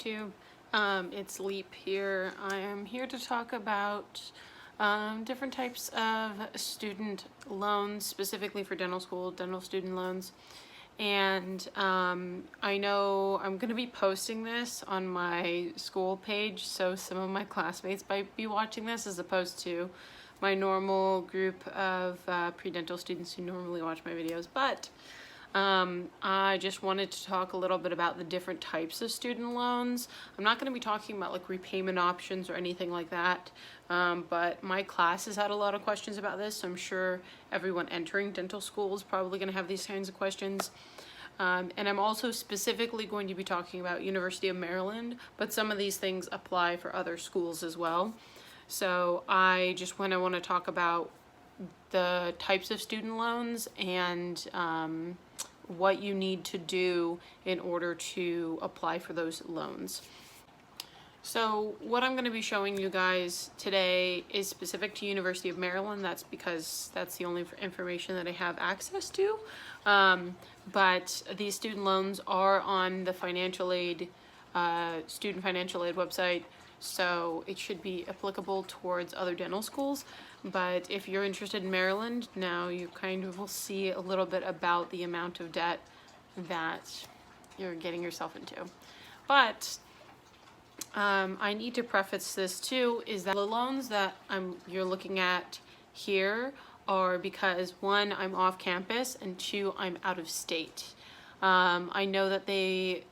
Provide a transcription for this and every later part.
YouTube. It's Leap here. I am here to talk about different types of student loans, specifically for dental school, dental student loans. And I know I'm going to be posting this on my school page, so some of my classmates might be watching this as opposed to my normal group of pre-dental students who normally watch my videos. But I just wanted to talk a little bit about the different types of student loans. I'm not going to be talking about like repayment options or anything like that, but my class has had a lot of questions about this, so I'm sure everyone entering dental school is probably going to have these kinds of questions. And I'm also specifically going to be talking about University of Maryland, but some of these things apply for other schools as well. So I want to talk about the types of student loans and what you need to do in order to apply for those loans. So what I'm going to be showing you guys today is specific to University of Maryland. That's because that's the only information that I have access to. But these student loans are on the financial aid, student financial aid website. So it should be applicable towards other dental schools. But if you're interested in Maryland, now you kind of will see a little bit about the amount of debt that you're getting yourself into. But I need to preface this too, is that the loans that you're looking at here are because one, I'm off campus, and two, I'm out of state. I know that they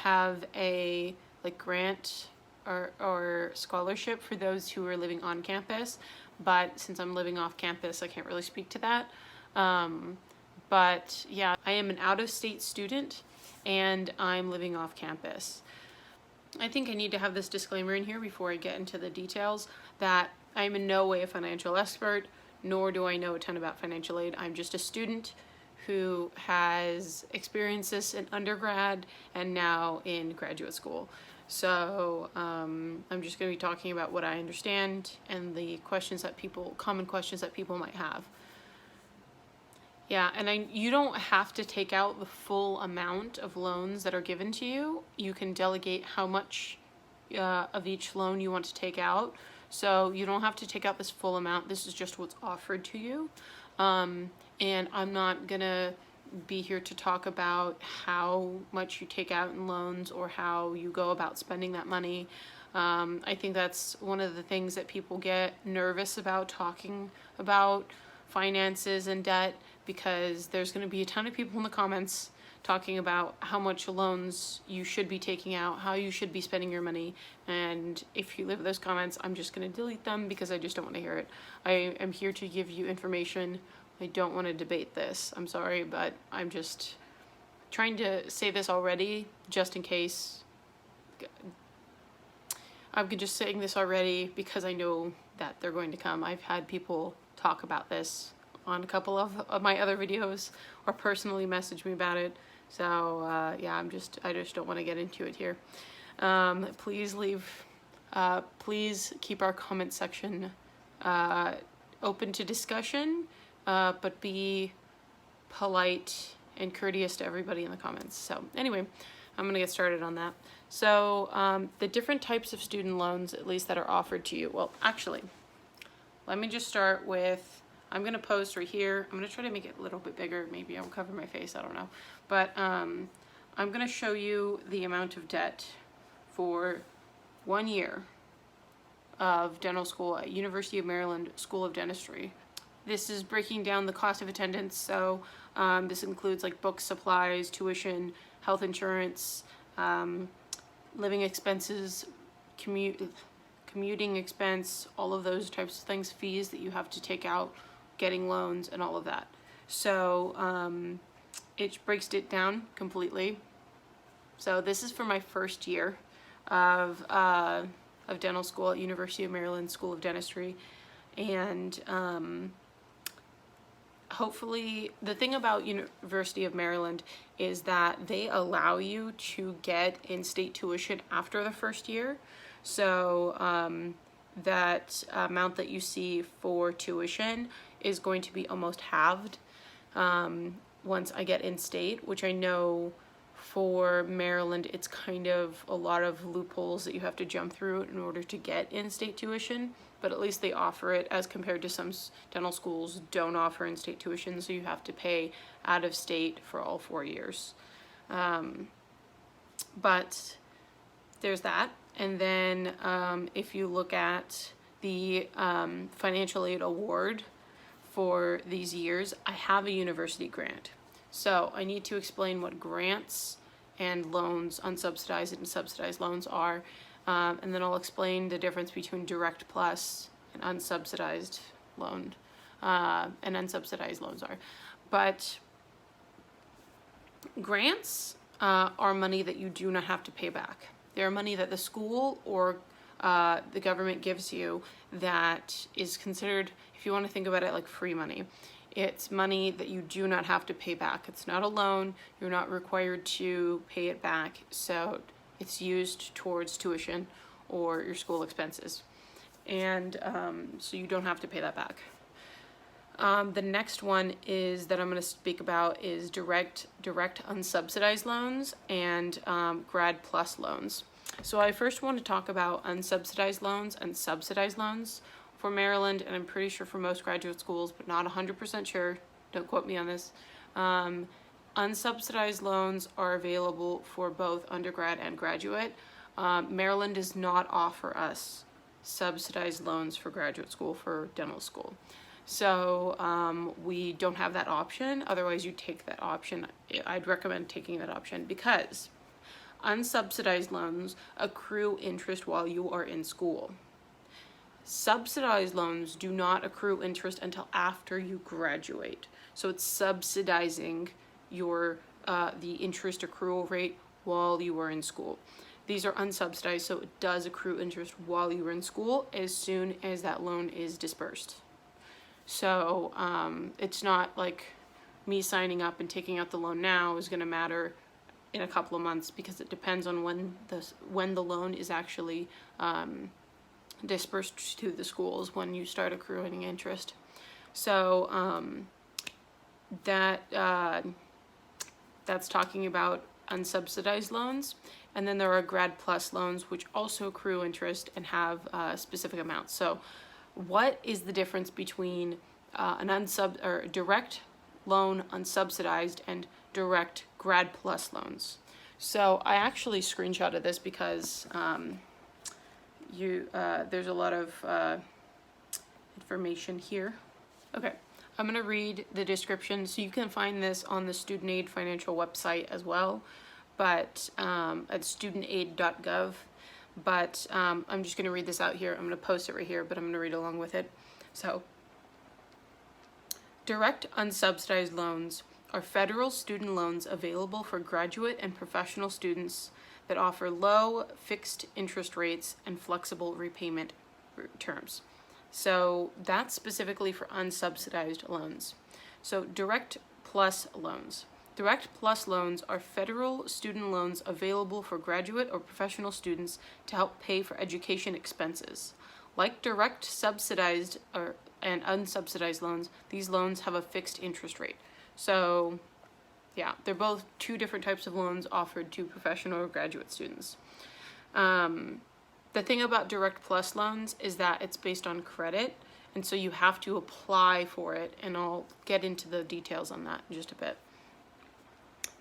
have a grant or scholarship for those who are living on campus, but since I'm living off campus, I can't really speak to that. But yeah, I am an out-of-state student and I'm living off campus. I think I need to have this disclaimer in here before I get into the details that I'm in no way a financial expert, nor do I know a ton about financial aid. I'm just a student who has experienced this in undergrad and now in graduate school. So I'm just going to be talking about what I understand and the questions that common questions that people might have. Yeah, and you don't have to take out the full amount of loans that are given to you. You can delegate how much of each loan you want to take out. So you don't have to take out this full amount. This is just what's offered to you. And I'm not gonna be here to talk about how much you take out in loans or how you go about spending that money. I think that's one of the things that people get nervous about talking about finances and debt, because there's going to be a ton of people in the comments talking about how much loans you should be taking out, how you should be spending your money, and if you leave those comments, I'm just going to delete them because I just don't want to hear it. I am here to give you information. I don't want to debate this. I'm sorry, but I'm just trying to say this already just in case. I'm just saying this already because I know that they're going to come. I've had people talk about this on a couple of my other videos or personally message me about it. So yeah, I just don't want to get into it here. Please keep our comment section open to discussion, but be polite and courteous to everybody in the comments. So anyway, I'm gonna get started on that. So the different types of student loans, at least that are offered to you. Well, actually, let me just start with, I'm gonna post right here. I'm gonna try to make it a little bit bigger. Maybe I'll cover my face, I don't know. But I'm gonna show you the amount of debt for 1 year of dental school at University of Maryland School of Dentistry. This is breaking down the cost of attendance, so this includes like books, supplies, tuition, health insurance, living expenses, commuting expense, all of those types of things, fees that you have to take out, getting loans, and all of that. So it breaks it down completely. So this is for my first year of dental school at University of Maryland School of Dentistry, and hopefully the thing about University of Maryland is that they allow you to get in-state tuition after the first year. So that amount that you see for tuition is going to be almost halved once I get in-state, which I know For Maryland, it's kind of a lot of loopholes that you have to jump through in order to get in-state tuition, but at least they offer it, as compared to some dental schools don't offer in-state tuition, so you have to pay out of state for all 4 years. But there's that. And then if you look at the financial aid award for these years, I have a university grant. So I need to explain what grants and loans, unsubsidized and subsidized loans are, and then I'll explain the difference between direct plus and unsubsidized loan, and unsubsidized loans are. But grants are money that you do not have to pay back. They're money that the school or the government gives you that is considered, if you want to think about it, like free money. It's money that you do not have to pay back. It's not a loan. You're not required to pay it back. So it's used towards tuition or your school expenses. And so you don't have to pay that back. The next one is that I'm going to speak about is direct unsubsidized loans and grad plus loans. So I first want to talk about unsubsidized loans and subsidized loans for Maryland, and I'm pretty sure for most graduate schools, but not 100% sure. Don't quote me on this. Unsubsidized loans are available for both undergrad and graduate. Maryland does not offer us subsidized loans for graduate school, for dental school. So we don't have that option. Otherwise, you take that option. I'd recommend taking that option because unsubsidized loans accrue interest while you are in school. Subsidized loans do not accrue interest until after you graduate. So it's subsidizing your the interest accrual rate while you were in school. These are unsubsidized, so it does accrue interest while you were in school as soon as that loan is dispersed. So it's not like me signing up and taking out the loan now is going to matter in a couple of months, because it depends on when the loan is actually dispersed to the schools, when you start accruing interest. So that's talking about unsubsidized loans. And then there are grad plus loans, which also accrue interest and have specific amounts. So what is the difference between an direct loan unsubsidized and direct grad plus loans? So I actually screenshotted this because there's a lot of information here. Okay, I'm going to read the description. So you can find this on the student aid financial website as well, but at studentaid.gov. But I'm just going to read this out here. I'm going to post it right here, but I'm going to read along with it. So, direct unsubsidized loans are federal student loans available for graduate and professional students that offer low fixed interest rates and flexible repayment terms. So that's specifically for unsubsidized loans. So direct plus loans. Direct plus loans are federal student loans available for graduate or professional students to help pay for education expenses. Like direct subsidized and unsubsidized loans, these loans have a fixed interest rate. So yeah, they're both two different types of loans offered to professional or graduate students. The thing about direct plus loans is that it's based on credit, and so you have to apply for it, and I'll get into the details on that in just a bit.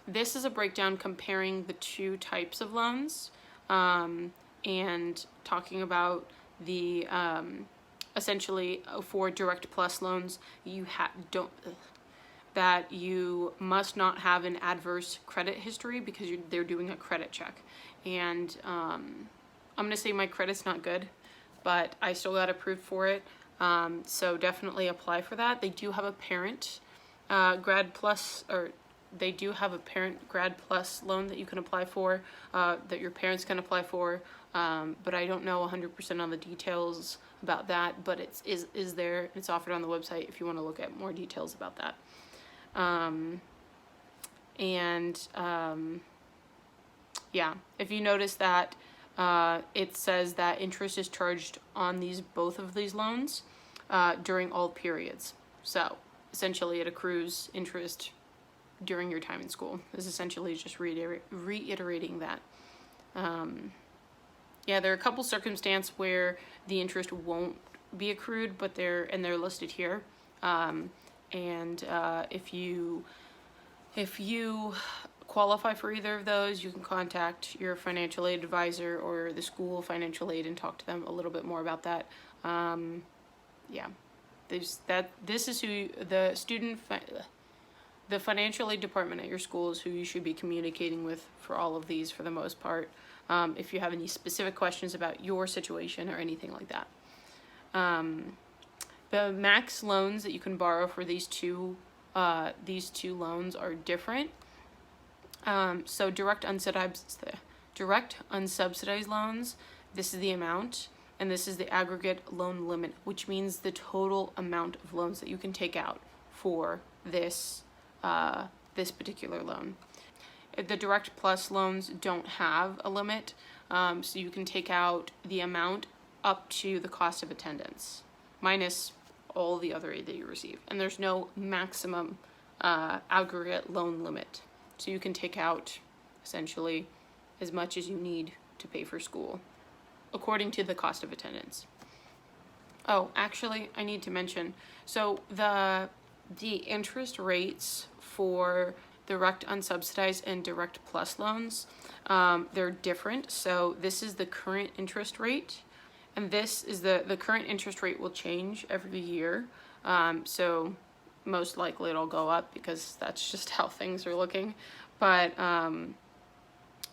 This is a breakdown comparing the two types of loans, and talking about the essentially for direct plus loans, that you must not have an adverse credit history because they're doing a credit check. And I'm going to say my credit's not good, but I still got approved for it. So definitely apply for that. They do have a parent grad plus, or they do have a parent grad plus loan that you can apply for, that your parents can apply for. But I don't know 100% on the details about that, but is there. It's offered on the website if you want to look at more details about that. Yeah, if you notice that it says that interest is charged on both of these loans during all periods. So essentially it accrues interest during your time in school. This is essentially just reiterating that. Yeah, there are a couple circumstances where the interest won't be accrued, but they're listed here. If you qualify for either of those, you can contact your financial aid advisor or the school financial aid and talk to them a little bit more about that. Yeah, this is who the financial aid department at your school is who you should be communicating with for all of these for the most part. If you have any specific questions about your situation or anything like that. The max loans that you can borrow for these two loans are different. So direct unsubsidized loans, this is the amount, and this is the aggregate loan limit, which means the total amount of loans that you can take out for this particular loan. The Direct Plus loans don't have a limit, so you can take out the amount up to the cost of attendance, minus all the other aid that you receive. And there's no maximum aggregate loan limit. So you can take out essentially as much as you need to pay for school, according to the cost of attendance. Oh, actually, I need to mention, so the interest rates for direct unsubsidized and Direct Plus loans, they're different. So this is the current interest rate, and this is the current interest rate will change every year. So most likely it'll go up because that's just how things are looking. But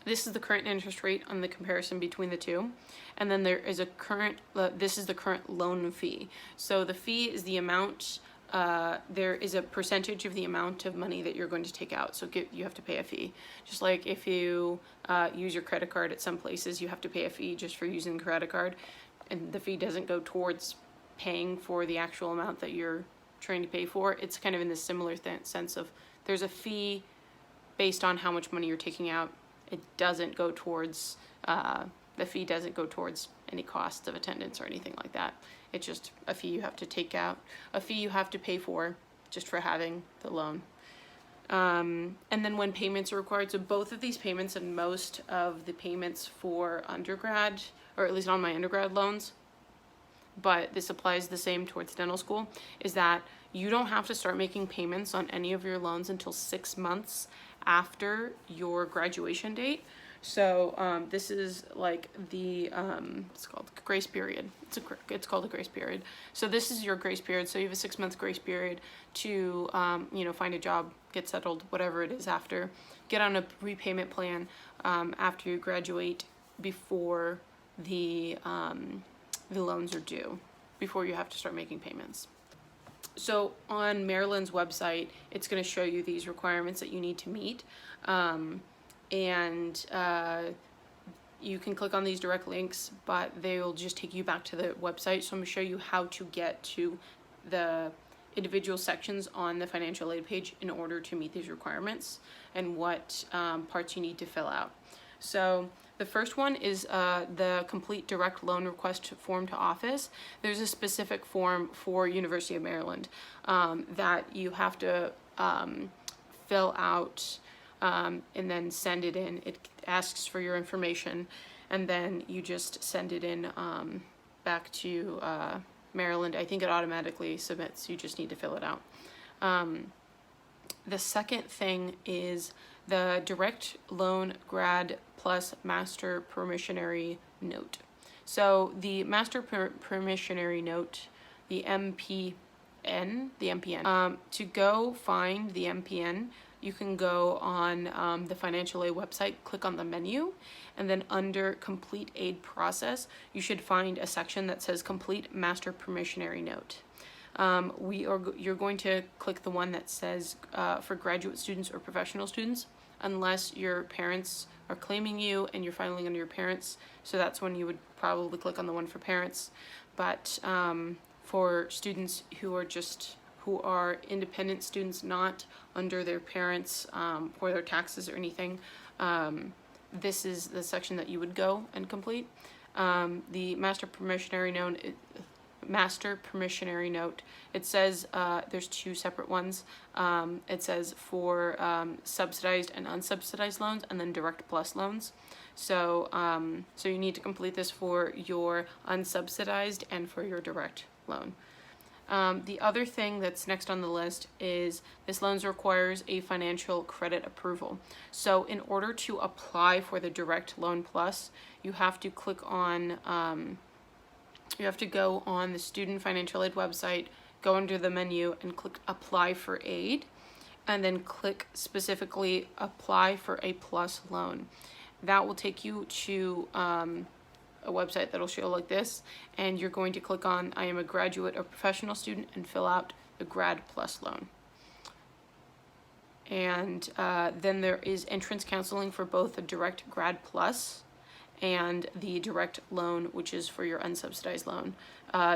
this is the current interest rate on the comparison between the two. And then there is this is the current loan fee. So the fee is the amount, there is a percentage of the amount of money that you're going to take out. So you have to pay a fee. Just like if you use your credit card at some places, you have to pay a fee just for using the credit card. And the fee doesn't go towards paying for the actual amount that you're trying to pay for. It's kind of in the similar sense of there's a fee based on how much money you're taking out. It doesn't go towards, the fee doesn't go towards any costs of attendance or anything like that. It's just a fee you have to take out, a fee you have to pay for just for having the loan. And then when payments are required, so both of these payments and most of the payments for undergrad, or at least on my undergrad loans, but this applies the same towards dental school, is that you don't have to start making payments on any of your loans until 6 months after your graduation date. So this is like the it's called grace period. It's called a grace period. So this is your grace period. So you have a 6 month grace period to find a job, get settled, whatever it is after, get on a repayment plan after you graduate before the loans are due, before you have to start making payments. So on Maryland's website, it's going to show you these requirements that you need to meet. You can click on these direct links, but they will just take you back to the website. So I'm going to show you how to get to the individual sections on the financial aid page in order to meet these requirements and what parts you need to fill out. So the first one is the complete direct loan request form to office. There's a specific form for University of Maryland that you have to fill out and then send it in. It asks for your information, and then you just send it in back to Maryland. I think it automatically submits. You just need to fill it out. The second thing is the Direct Loan Grad Plus Master Promissionary Note. So the Master Promissionary Note, the MPN, to go find the MPN, you can go on the financial aid website, click on the menu, and then under Complete Aid Process, you should find a section that says Complete Master Promissionary Note. You're going to click the one that says for graduate students or professional students, unless your parents are claiming you and you're filing under your parents. So that's when you would probably click on the one for parents. But for students who are independent students, not under their parents for their taxes or anything, this is the section that you would go and complete. The Master Promissionary Note, master permissionary note. It says there's two separate ones. It says for subsidized and unsubsidized loans, and then direct plus loans. So so you need to complete this for your unsubsidized and for your direct loan. The other thing that's next on the list is this loan requires a financial credit approval. So in order to apply for the direct loan plus, you have to click on, you have to go on the student financial aid website, go under the menu and click apply for aid, and then click specifically apply for a plus loan. That will take you to a website that'll show like this, and you're going to click on I am a graduate or professional student and fill out the grad plus loan. And then there is entrance counseling for both the direct grad plus and the direct loan, which is for your unsubsidized loan.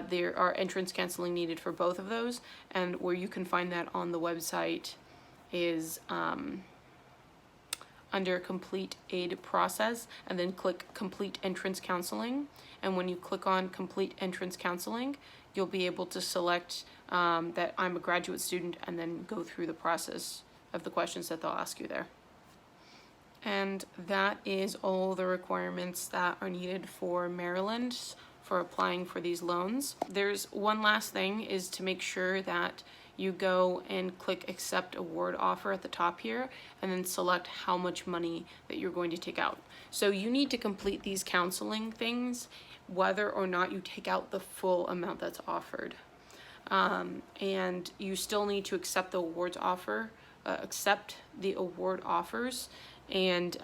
There are entrance counseling needed for both of those, and where you can find that on the website is under complete aid process, and then click complete entrance counseling. And when you click on complete entrance counseling, you'll be able to select that I'm a graduate student, and then go through the process of the questions that they'll ask you there. And that is all the requirements that are needed for Maryland for applying for these loans. There's one last thing, is to make sure that you go and click accept award offer at the top here, and then select how much money that you're going to take out. So you need to complete these counseling things whether or not you take out the full amount that's offered. And you still need to accept the awards offer, accept the award offers, and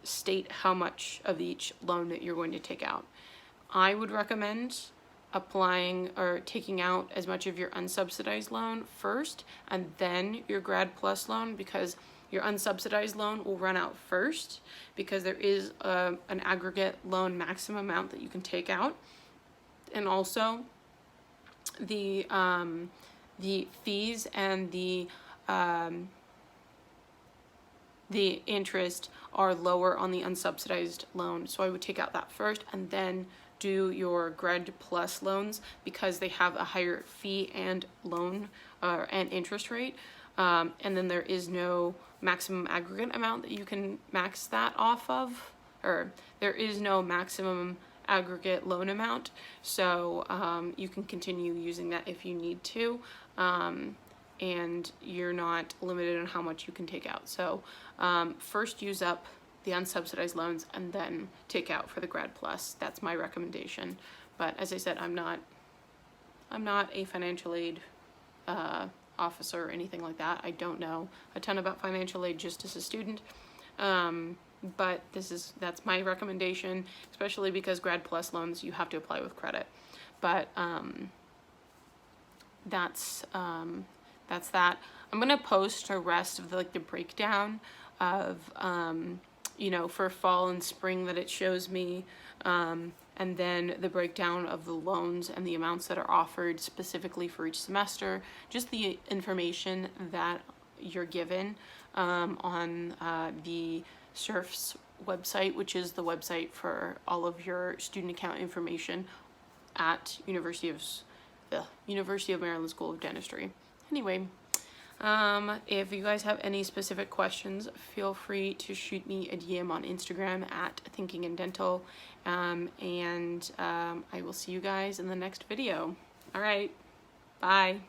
state how much of each loan that you're going to take out. I would recommend applying or taking out as much of your unsubsidized loan first, and then your grad plus loan, because your unsubsidized loan will run out first, because there is an aggregate loan maximum amount that you can take out. And also the fees and the interest are lower on the unsubsidized loan. So I would take out that first and then do your grad plus loans, because they have a higher fee and loan and interest rate. And then there is no maximum aggregate amount that you can max that off of, or there is no maximum aggregate loan amount. So you can continue using that if you need to. And you're not limited on how much you can take out. So first use up the unsubsidized loans and then take out for the grad plus. That's my recommendation. But as I said, I'm not a financial aid officer or anything like that. I don't know a ton about financial aid just as a student. But that's my recommendation, especially because grad plus loans you have to apply with credit. But that's that. I'm gonna post the rest of the breakdown of you know, for fall and spring that it shows me, and then the breakdown of the loans and the amounts that are offered specifically for each semester, just the information that you're given on the SURF's website, which is the website for all of your student account information at University of Maryland School of Dentistry. Anyway, if you guys have any specific questions, feel free to shoot me a DM on Instagram at thinkingindental, and I will see you guys in the next video. All right, bye.